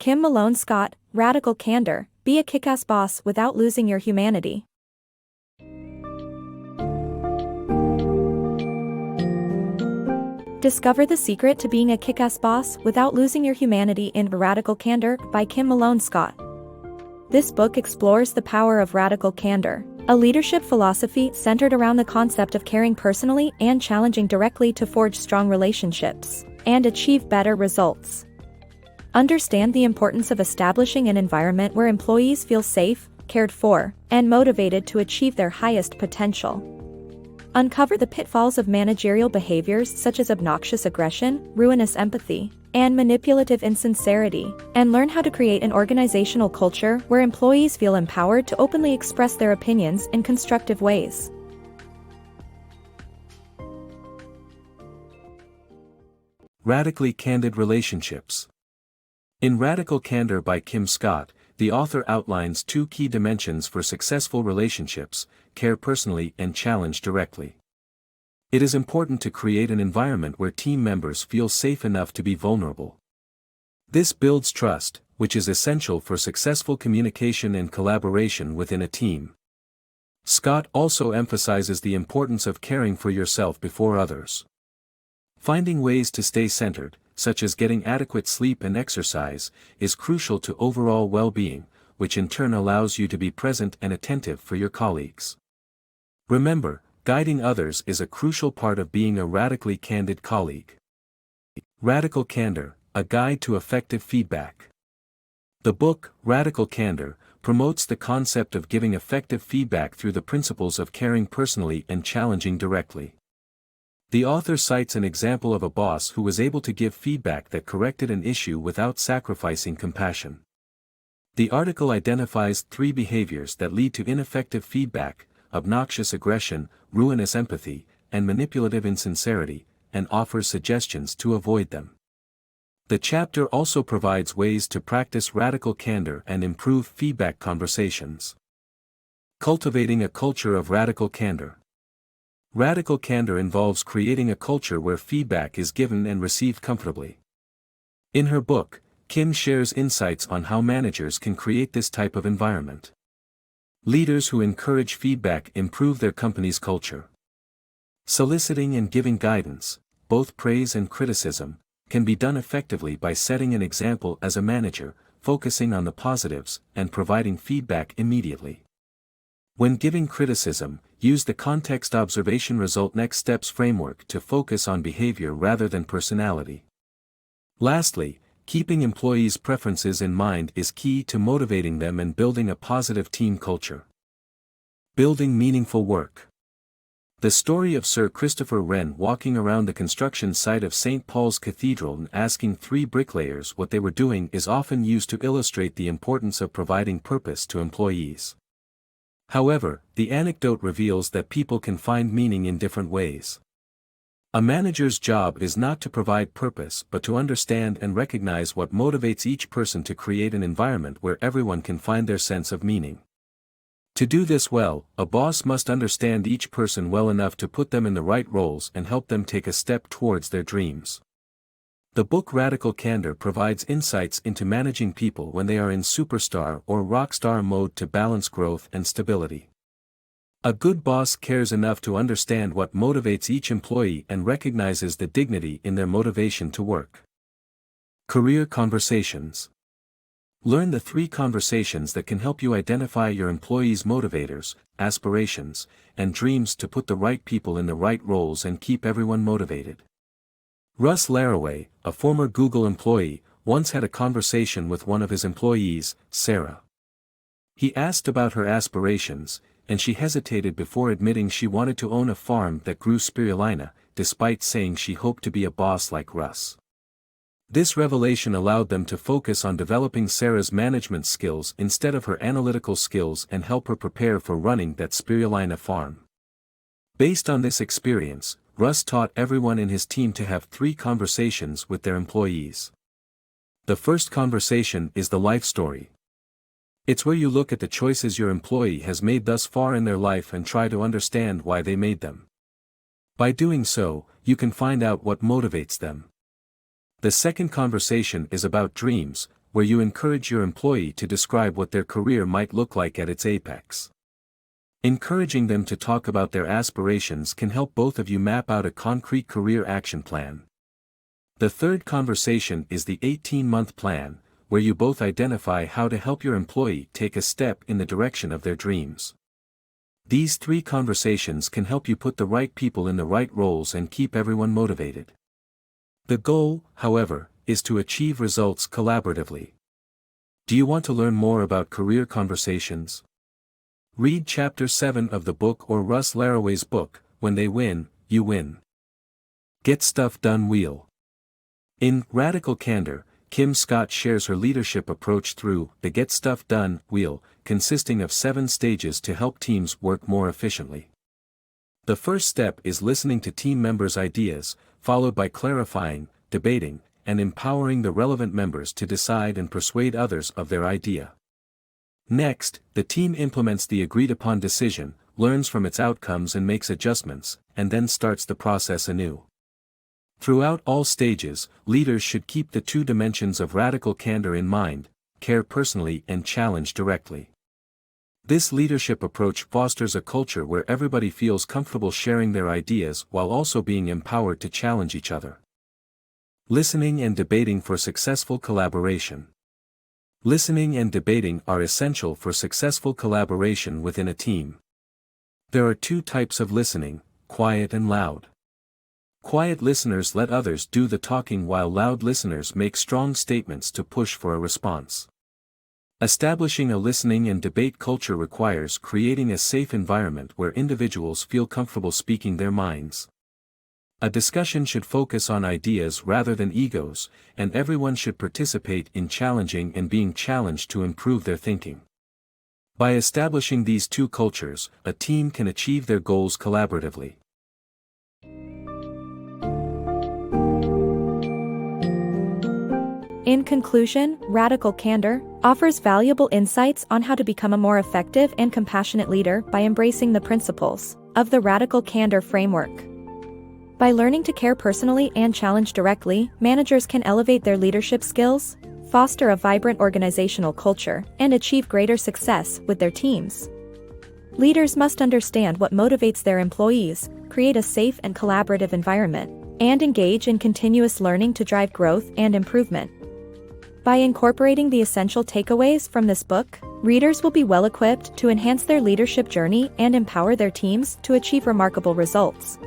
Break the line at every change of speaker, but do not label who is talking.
Kim Malone Scott, Radical Candor, be a kick-ass boss without losing your humanity. Discover the secret to being a kick-ass boss without losing your humanity in Radical Candor by Kim Malone Scott. This book explores the power of radical candor, a leadership philosophy centered around the concept of caring personally and challenging directly to forge strong relationships and achieve better results. Understand the importance of establishing an environment where employees feel safe, cared for, and motivated to achieve their highest potential. Uncover the pitfalls of managerial behaviors such as obnoxious aggression, ruinous empathy, and manipulative insincerity, and learn how to create an organizational culture where employees feel empowered to openly express their opinions in constructive ways.
Radically Candid Relationships. In Radical Candor by Kim Scott, the author outlines two key dimensions for successful relationships: care personally and challenge directly. It is important to create an environment where team members feel safe enough to be vulnerable. This builds trust, which is essential for successful communication and collaboration within a team. Scott also emphasizes the importance of caring for yourself before others. Finding ways to stay centered, such as getting adequate sleep and exercise, is crucial to overall well-being, which in turn allows you to be present and attentive for your colleagues. Remember, guiding others is a crucial part of being a radically candid colleague. Radical Candor, a guide to effective feedback. The book, Radical Candor, promotes the concept of giving effective feedback through the principles of caring personally and challenging directly. The author cites an example of a boss who was able to give feedback that corrected an issue without sacrificing compassion. The article identifies 3 behaviors that lead to ineffective feedback: obnoxious aggression, ruinous empathy, and manipulative insincerity, and offers suggestions to avoid them. The chapter also provides ways to practice radical candor and improve feedback conversations. Cultivating a culture of radical candor. Radical candor involves creating a culture where feedback is given and received comfortably. In her book, Kim shares insights on how managers can create this type of environment. Leaders who encourage feedback improve their company's culture. Soliciting and giving guidance, both praise and criticism, can be done effectively by setting an example as a manager, focusing on the positives, and providing feedback immediately. When giving criticism, use the context observation result next steps framework to focus on behavior rather than personality. Lastly, keeping employees' preferences in mind is key to motivating them and building a positive team culture. Building meaningful work. The story of Sir Christopher Wren walking around the construction site of St. Paul's Cathedral and asking 3 bricklayers what they were doing is often used to illustrate the importance of providing purpose to employees. However, the anecdote reveals that people can find meaning in different ways. A manager's job is not to provide purpose but to understand and recognize what motivates each person to create an environment where everyone can find their sense of meaning. To do this well, a boss must understand each person well enough to put them in the right roles and help them take a step towards their dreams. The book Radical Candor provides insights into managing people when they are in superstar or rockstar mode to balance growth and stability. A good boss cares enough to understand what motivates each employee and recognizes the dignity in their motivation to work. Career Conversations. Learn the 3 conversations that can help you identify your employees' motivators, aspirations, and dreams to put the right people in the right roles and keep everyone motivated. Russ Laraway, a former Google employee, once had a conversation with one of his employees, Sarah. He asked about her aspirations, and she hesitated before admitting she wanted to own a farm that grew spirulina, despite saying she hoped to be a boss like Russ. This revelation allowed them to focus on developing Sarah's management skills instead of her analytical skills and help her prepare for running that spirulina farm. Based on this experience, Russ taught everyone in his team to have 3 conversations with their employees. The first conversation is the life story. It's where you look at the choices your employee has made thus far in their life and try to understand why they made them. By doing so, you can find out what motivates them. The second conversation is about dreams, where you encourage your employee to describe what their career might look like at its apex. Encouraging them to talk about their aspirations can help both of you map out a concrete career action plan. The third conversation is the 18-month plan, where you both identify how to help your employee take a step in the direction of their dreams. These 3 conversations can help you put the right people in the right roles and keep everyone motivated. The goal, however, is to achieve results collaboratively. Do you want to learn more about career conversations? Read Chapter 7 of the book or Russ Laraway's book, When They Win, You Win. Get Stuff Done Wheel. In Radical Candor, Kim Scott shares her leadership approach through the Get Stuff Done wheel, consisting of 7 stages to help teams work more efficiently. The first step is listening to team members' ideas, followed by clarifying, debating, and empowering the relevant members to decide and persuade others of their idea. Next, the team implements the agreed-upon decision, learns from its outcomes and makes adjustments, and then starts the process anew. Throughout all stages, leaders should keep the 2 dimensions of radical candor in mind: care personally and challenge directly. This leadership approach fosters a culture where everybody feels comfortable sharing their ideas while also being empowered to challenge each other. Listening and debating for successful collaboration. Listening and debating are essential for successful collaboration within a team. There are 2 types of listening: quiet and loud. Quiet listeners let others do the talking, while loud listeners make strong statements to push for a response. Establishing a listening and debate culture requires creating a safe environment where individuals feel comfortable speaking their minds. A discussion should focus on ideas rather than egos, and everyone should participate in challenging and being challenged to improve their thinking. By establishing these 2 cultures, a team can achieve their goals collaboratively.
In conclusion, Radical Candor offers valuable insights on how to become a more effective and compassionate leader by embracing the principles of the Radical Candor framework. By learning to care personally and challenge directly, managers can elevate their leadership skills, foster a vibrant organizational culture, and achieve greater success with their teams. Leaders must understand what motivates their employees, create a safe and collaborative environment, and engage in continuous learning to drive growth and improvement. By incorporating the essential takeaways from this book, readers will be well equipped to enhance their leadership journey and empower their teams to achieve remarkable results.